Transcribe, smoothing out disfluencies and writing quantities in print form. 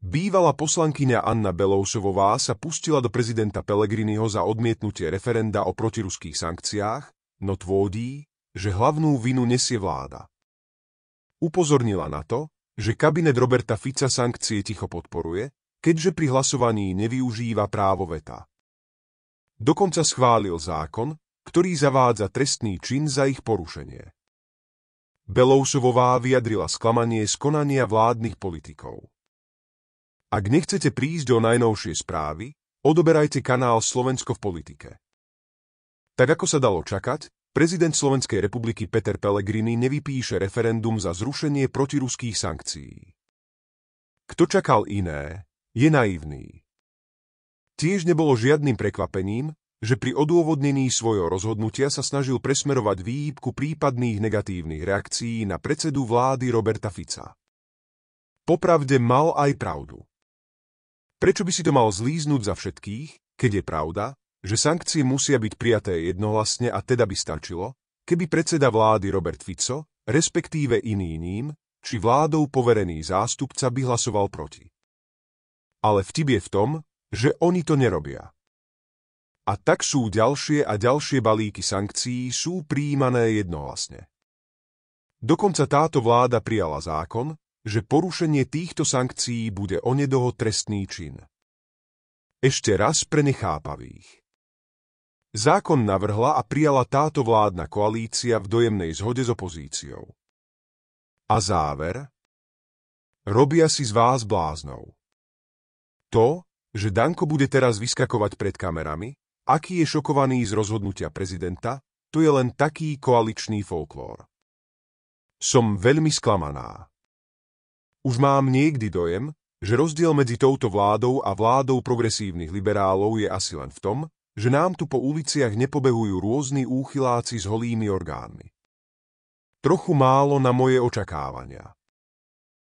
Bývalá poslankyňa Anna Belousovová sa pustila do prezidenta Pellegriniho za odmietnutie referenda o protiruských sankciách, no tvrdí, že hlavnú vinu nesie vláda. Upozornila na to, že kabinet Roberta Fica sankcie ticho podporuje, keďže pri hlasovaní nevyužíva právo veta. Dokonca schválil zákon, ktorý zavádza trestný čin za ich porušenie. Belousovová vyjadrila sklamanie z konania vládnych politikov. Ak nechcete prísť o najnovšie správy, odoberajte kanál Slovensko v politike. Tak ako sa dalo čakať, prezident Slovenskej republiky Peter Pellegrini nevypíše referendum za zrušenie protiruských sankcií. Kto čakal iné, je naivný. Tiež nebolo žiadnym prekvapením, že pri odôvodnení svojho rozhodnutia sa snažil presmerovať výhybku prípadných negatívnych reakcií na predsedu vlády Roberta Fica. Popravde mal aj pravdu. Prečo by si to mal zlíznúť za všetkých, keď je pravda, že sankcie musia byť prijaté jednohlasne a teda by stačilo, keby predseda vlády Robert Fico, respektíve iný ním, či vládou poverený zástupca by hlasoval proti. Ale vtip je v tom, že oni to nerobia. A tak sú ďalšie a ďalšie balíky sankcií sú prijímané jednohlasne. Dokonca táto vláda prijala zákon, že porušenie týchto sankcií bude onedlho trestný čin. Ešte raz pre nechápavých. Zákon navrhla a prijala táto vládna koalícia v dojemnej zhode s opozíciou. A záver? Robia si z vás bláznov. To, že Danko bude teraz vyskakovať pred kamerami, aký je šokovaný z rozhodnutia prezidenta, to je len taký koaličný folklór. Som veľmi sklamaná. Už mám niekdy dojem, že rozdiel medzi touto vládou a vládou progresívnych liberálov je asi len v tom, že nám tu po uliciach nepobehujú rôzni úchyláci s holými orgánmi. Trochu málo na moje očakávania.